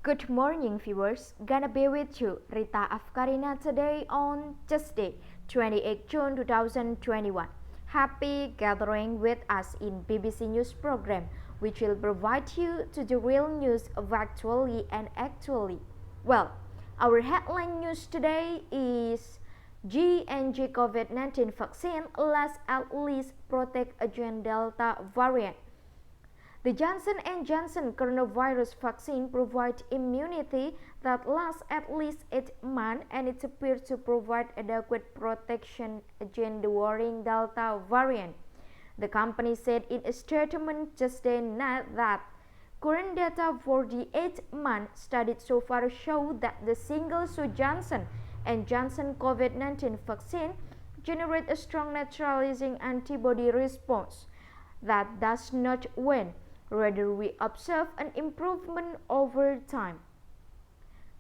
Good morning, viewers. Gonna be with you, Rita Afkarina, today on Tuesday, 28 June 2021. Happy gathering with us in BBC News program, which will provide you to the real news of actually and actually. Well, our headline news today is G&G COVID-19 vaccine lasts at least protect against Delta variant. The Johnson & Johnson coronavirus vaccine provides immunity that lasts at least 8 months, and it appears to provide adequate protection against the worrying Delta variant. The company said in a statement Tuesday night that current data for the 8-month study so far show that the single-shot Johnson & Johnson COVID-19 vaccine generates a strong neutralizing antibody response that does not wane. Rather, we observe an improvement over time.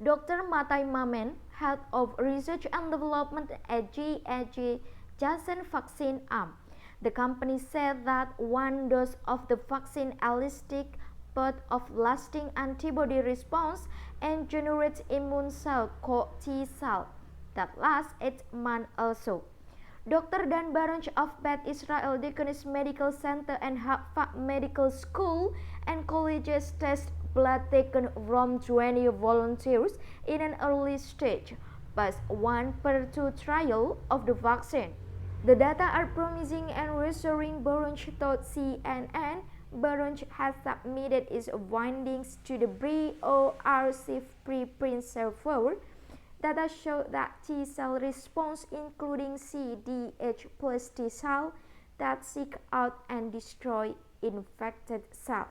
Dr. Matai Mamen, Head of Research and Development at G&G Johnson Vaccine Arm. The company said that one dose of the vaccine elicits both of lasting antibody response and generates immune cell T cell that lasts 8 months also. Dr. Dan Baranch of Beth Israel Deaconess Medical Center and Harvard Medical School and colleges test blood taken from 20 volunteers in an early stage, phase 1/2 trial of the vaccine. The data are promising and reassuring, Baranch told CNN. Baranch has submitted its findings to the BORC preprint server. Data show that T cell response, including CD8 plus T cell, that seek out and destroy infected cells,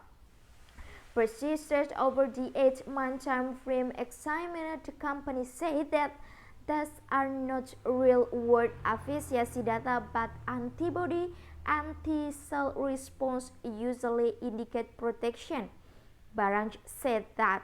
persisted over the 8-month time frame examined. The company said that these are not real-world efficacy data, but antibody and T cell response usually indicate protection. Baranch said that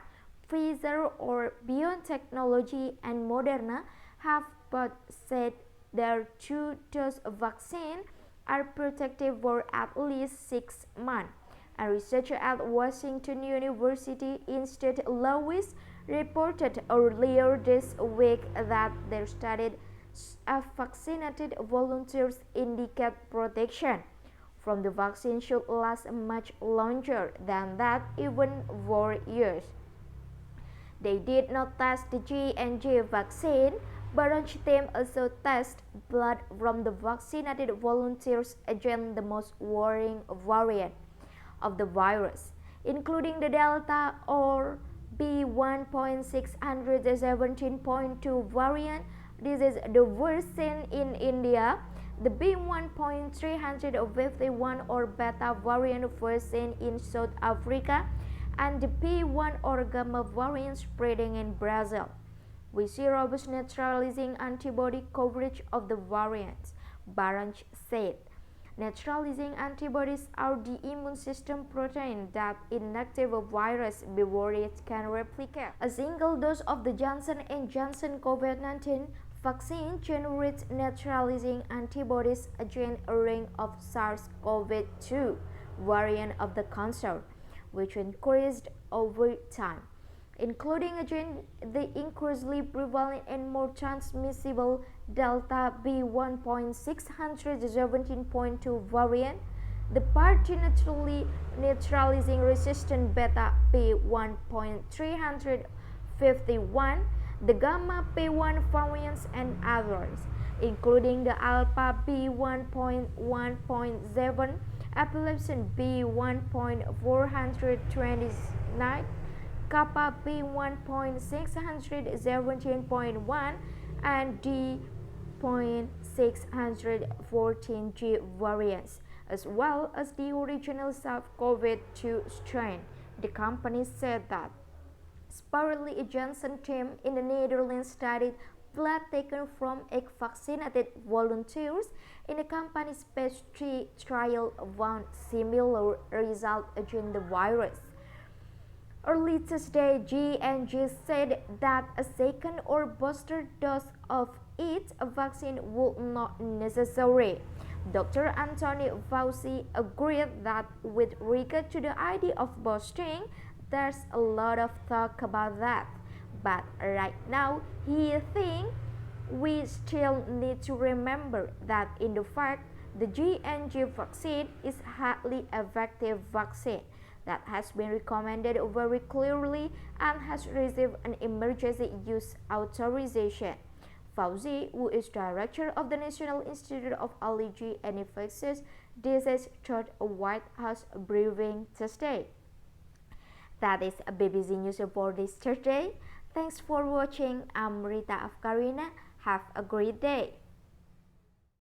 Pfizer or Biotechnology and Moderna have both said their 2-dose vaccine are protective for at least 6 months. A researcher at Washington University in St. Louis reported earlier this week that their study of vaccinated volunteers indicate protection from the vaccine should last much longer than that, even 4 years. They did not test the G&G vaccine. Baranch team also tested blood from the vaccinated volunteers against the most worrying variant of the virus, including the Delta or B.1.617.2 variant. This is the worst seen in India. The B.1.351 or Beta variant first seen in South Africa, and the P1 or Gamma variant spreading in Brazil. We see robust neutralizing antibody coverage of the variants, Baranch said. Neutralizing antibodies are the immune system protein that inactive a virus before it can replicate. A single dose of the Johnson & Johnson COVID-19 vaccine generates neutralizing antibodies against a range of SARS-CoV-2 variant of the concern, which increased over time, including against the increasingly prevalent and more transmissible Delta B.1.617.2 variant, the partially neutralizing resistant Beta B.1.351, the Gamma P1 variants, and others, including the Alpha B.1.1.7, Epsilon B.1.429, Kappa B.1.617.1, and D.614G variants, as well as the original SARS-CoV-2 strain. The company said that separately, a Johnson team in the Netherlands studied blood taken from 8 vaccinated volunteers in the company's phase 3 trial found similar results against the virus. Early Tuesday, G&G said that a second or booster dose of its vaccine would not necessary. Dr. Anthony Fauci agreed that with regard to the idea of boosting, there's a lot of talk about that. But right now, he thinks we still need to remember that in the fact the GNG vaccine is highly effective vaccine that has been recommended very clearly and has received an emergency use authorization. Fauci, who is director of the National Institute of Allergy and Infectious Diseases, told a White House briefing Thursday. That is BBC News for this Thursday. Thanks for watching. I'm Rita Afkarina. Have a great day.